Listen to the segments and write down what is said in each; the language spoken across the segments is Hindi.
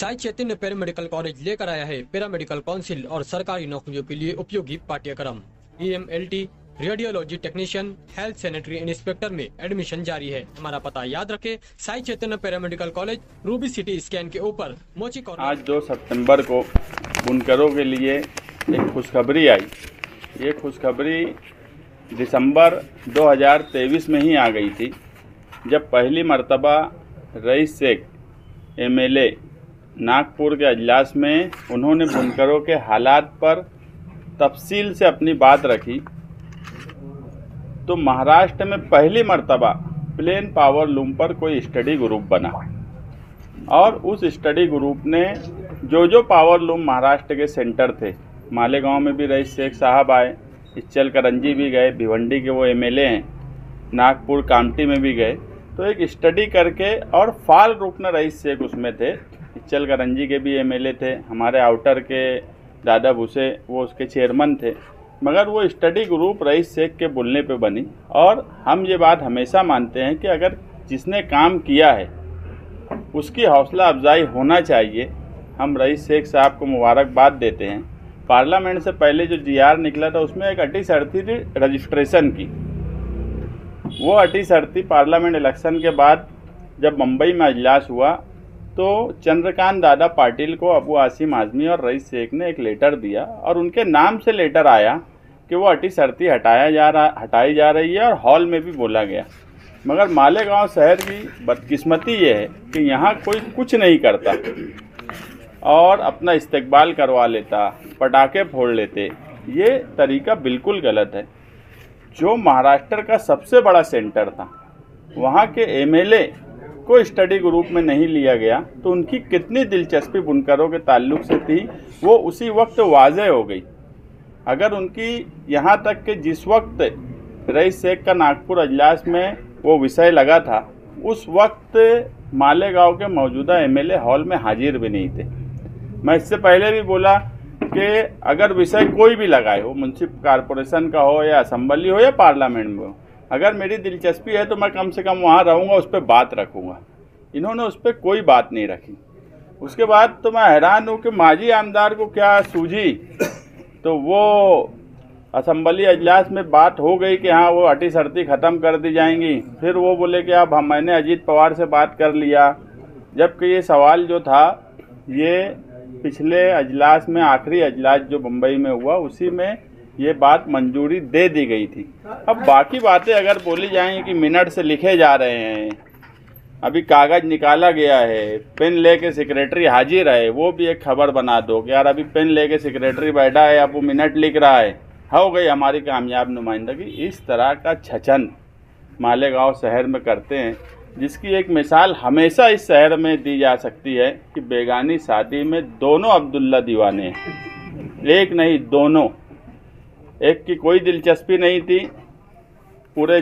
साई चैतन्य पैरामेडिकल कॉलेज लेकर आया है पैरामेडिकल काउंसिल और सरकारी नौकरियों के लिए उपयोगी पाठ्यक्रम। EMLT, radiology technician, health sanitary inspector में एडमिशन जारी है। हमारा पता याद रखें, Sai Chaitanya paramedical college, Ruby City Scan के ऊपर, मोची कॉर्नर। आज 2 सितंबर को बुनकरों के लिए एक खुशखबरी आई। ये खुशखबरी दिसंबर 2023 में ही आ गई थी, जब पहली मर्तबा रईस शेख MLA नागपुर के अजलास में उन्होंने बुनकरों के हालात पर तफसील से अपनी बात रखी। तो महाराष्ट्र में पहली मर्तबा प्लेन पावर लूम पर कोई स्टडी ग्रुप बना और उस स्टडी ग्रुप ने जो पावर लूम महाराष्ट्र के सेंटर थे, मालेगांव में भी रईस शेख साहब आए, इचलकरंजी भी गए, भिवंडी के वो MLA हैं, नागपुर कामठी में भी गए। तो एक स्टडी करके, और फाल रुकन रईस शेख उसमें थे, इचलकरंजी के भी MLA थे, हमारे आउटर के दादा भूसे वो उसके चेयरमैन थे। मगर वो स्टडी ग्रुप रईस शेख के बोलने पे बनी। और हम ये बात हमेशा मानते हैं कि अगर जिसने काम किया है उसकी हौसला अफजाई होना चाहिए। हम रईस शेख साहब को मुबारकबाद देते हैं। पार्लियामेंट से पहले जो GR निकला था उसमें एक अटी शर्ती थी रजिस्ट्रेशन की। वो अटी शर्ती पार्लियामेंट इलेक्शन के बाद जब मुंबई में अजलास हुआ तो चंद्रकांत दादा पाटिल को अबू आसिम आजमी और रईस शेख ने एक लेटर दिया और उनके नाम से लेटर आया कि वो अटी शर्ती हटाई जा रही है और हॉल में भी बोला गया। मगर मालेगांव शहर की बदकिस्मती ये है कि यहाँ कोई कुछ नहीं करता और अपना इस्तकबाल करवा लेता, पटाखे फोड़ लेते। ये तरीका बिल्कुल गलत है। जो महाराष्ट्र का सबसे बड़ा सेंटर था, वहाँ के MLA को स्टडी ग्रुप में नहीं लिया गया तो उनकी कितनी दिलचस्पी बुनकरों के ताल्लुक से थी वो उसी वक्त वाज़ेह हो गई। अगर उनकी यहाँ तक कि जिस वक्त रईस शेख का नागपुर अजलास में वो विषय लगा था, उस वक्त मालेगांव के मौजूदा MLA हॉल में हाजिर भी नहीं थे। मैं इससे पहले भी बोला कि अगर विषय कोई भी लगाए हो, म्युनिसिपल कॉरपोरेशन का हो या असेंबली हो या पार्लियामेंट में हो, अगर मेरी दिलचस्पी है तो मैं कम से कम वहाँ रहूँगा, उस पर बात रखूँगा। इन्होंने उस पर कोई बात नहीं रखी। उसके बाद तो मैं हैरान हूँ कि माजी आमदार को क्या सूझी। तो वो असेंबली अजलास में बात हो गई कि हाँ वो अटी शर्ती ख़त्म कर दी जाएंगी। फिर वो बोले कि अब मैंने अजीत पवार से बात कर लिया, जबकि ये सवाल जो था ये पिछले अजलास में, आखिरी अजलास जो मुंबई में हुआ, उसी में ये बात मंजूरी दे दी गई थी। अब बाकी बातें अगर बोली जाएंगी कि मिनट से लिखे जा रहे हैं, अभी कागज़ निकाला गया है, पेन लेके सेक्रेटरी हाजिर है, वो भी एक खबर बना दो कि यार अभी पेन लेके सेक्रेटरी बैठा है, अब वो मिनट लिख रहा है, हो गई हमारी कामयाब नुमाइंदगी। इस तरह का छचन मालेगांव शहर में करते हैं, जिसकी एक मिसाल हमेशा इस शहर में दी जा सकती है कि बेगानी शादी में दोनों अब्दुल्ला दीवाने हैं। एक नहीं, दोनों। एक की कोई दिलचस्पी नहीं थी, पूरे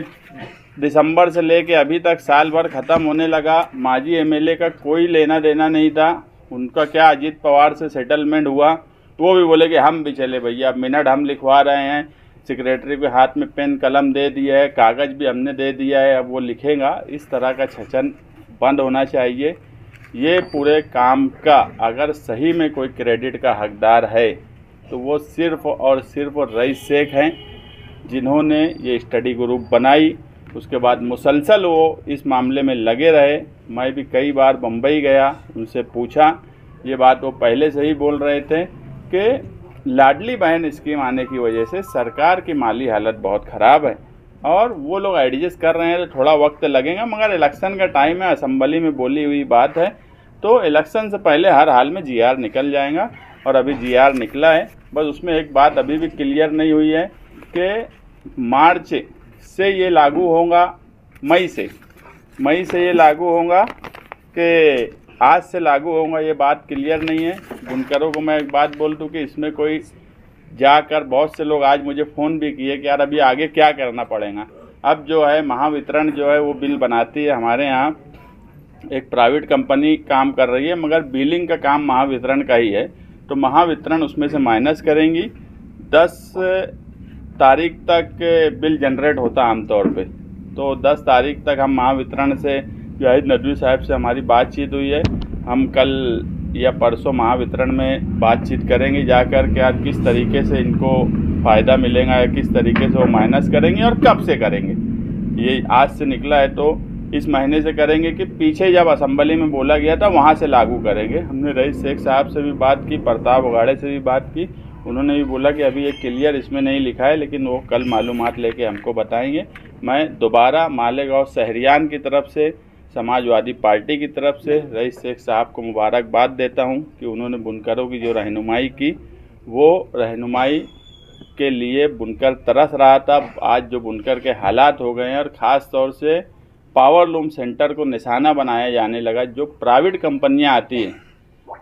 दिसंबर से लेके अभी तक साल भर ख़त्म होने लगा, माजी MLA का कोई लेना देना नहीं था। उनका क्या अजीत पवार से सेटलमेंट हुआ, वो भी बोले कि हम भी चले भैया, अब मिनट हम लिखवा रहे हैं, सेक्रेटरी के हाथ में पेन कलम दे दिया है, कागज़ भी हमने दे दिया है, अब वो लिखेगा। इस तरह का छचन बंद होना चाहिए। ये पूरे काम का अगर सही में कोई क्रेडिट का हकदार है तो वो सिर्फ़ और सिर्फ रईस शेख हैं, जिन्होंने ये स्टडी ग्रुप बनाई। उसके बाद मुसलसल वो इस मामले में लगे रहे। मैं भी कई बार मुंबई गया, उनसे पूछा, ये बात वो पहले से ही बोल रहे थे कि लाडली बहन स्कीम आने की वजह से सरकार की माली हालत बहुत ख़राब है और वो लोग एडजस्ट कर रहे हैं, तो थोड़ा वक्त लगेगा। मगर इलेक्शन का टाइम है, असेंबली में बोली हुई बात है, तो इलेक्शन से पहले हर हाल में GR निकल जाएगा। और अभी GR निकला है, बस उसमें एक बात अभी भी क्लियर नहीं हुई है कि मार्च से ये लागू होगा, मई से ये लागू होगा कि आज से लागू होगा, ये बात क्लियर नहीं है। बुनकरों को मैं एक बात बोल दूँ कि इसमें कोई जाकर, बहुत से लोग आज मुझे फ़ोन भी किए कि यार अभी आगे क्या करना पड़ेगा। अब जो है महावितरण जो है वो बिल बनाती है, हमारे यहाँ एक प्राइवेट कंपनी काम कर रही है, मगर बिलिंग का काम महावितरण का ही है। तो महावितरण उसमें से माइनस करेंगी। 10 तारीख तक बिल जनरेट होता आमतौर पे, तो 10 तारीख तक हम महावितरण से जाहिद नदवी साहब से हमारी बातचीत हुई है। हम कल या परसों महावितरण में बातचीत करेंगे जाकर क्या किस तरीके से इनको फ़ायदा मिलेगा या किस तरीके से वो माइनस करेंगे और कब से करेंगे। ये आज से निकला है तो इस महीने से करेंगे कि पीछे जब असेंबली में बोला गया था वहाँ से लागू करेंगे। हमने रईस शेख साहब से भी बात की, प्रताप उगाड़े से भी बात की, उन्होंने भी बोला कि अभी ये क्लियर इसमें नहीं लिखा है, लेकिन वो कल मालूमात लेके हमको बताएंगे। मैं दोबारा मालेगांव शहरियान की तरफ से, समाजवादी पार्टी की तरफ से रईस शेख साहब को मुबारकबाद देता हूं कि उन्होंने बुनकरों की जो रहनुमाई की, वो रहनुमाई के लिए बुनकर तरस रहा था। आज जो बुनकर के हालात हो गए हैं और ख़ास तौर से पावर लूम सेंटर को निशाना बनाया जाने लगा। जो प्राइवेट कंपनियां आती हैं,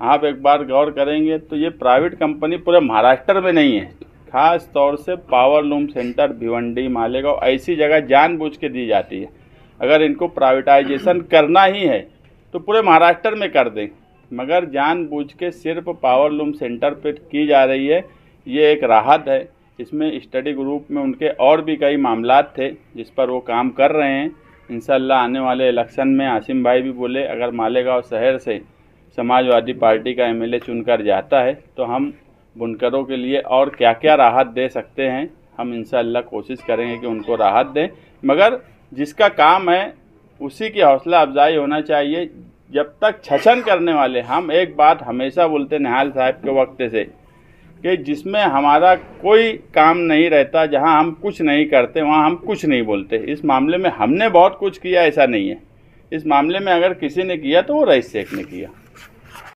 आप एक बार गौर करेंगे तो ये प्राइवेट कंपनी पूरे महाराष्ट्र में नहीं है। ख़ास तौर से power loom centre Bhiwandi, Malegaon ऐसी जगह जानबूझ के दी जाती है। अगर इनको प्राइवेटाइजेशन करना ही है तो पूरे महाराष्ट्र में कर दें, मगर जानबूझ के सिर्फ पावर लूम सेंटर पर की जा रही है। ये एक राहत है। इसमें स्टडी ग्रुप में उनके और भी कई मामलात थे जिस पर वो काम कर रहे हैं। इंशाल्लाह आने वाले इलेक्शन में आसिम भाई भी बोले अगर मालेगांव शहर से समाजवादी पार्टी का एमएलए चुनकर जाता है तो हम बुनकरों के लिए और क्या क्या राहत दे सकते हैं, हम इंशाल्लाह कोशिश करेंगे कि उनको राहत दें। मगर जिसका काम है उसी की हौसला अफजाई होना चाहिए। जब तक छछन करने वाले, हम एक बात हमेशा बोलते निहाल साहब के वक्त से कि जिसमें हमारा कोई काम नहीं रहता, जहां हम कुछ नहीं करते वहां हम कुछ नहीं बोलते। इस मामले में हमने बहुत कुछ किया, ऐसा नहीं है। इस मामले में अगर किसी ने किया तो वो रईस शेख ने किया।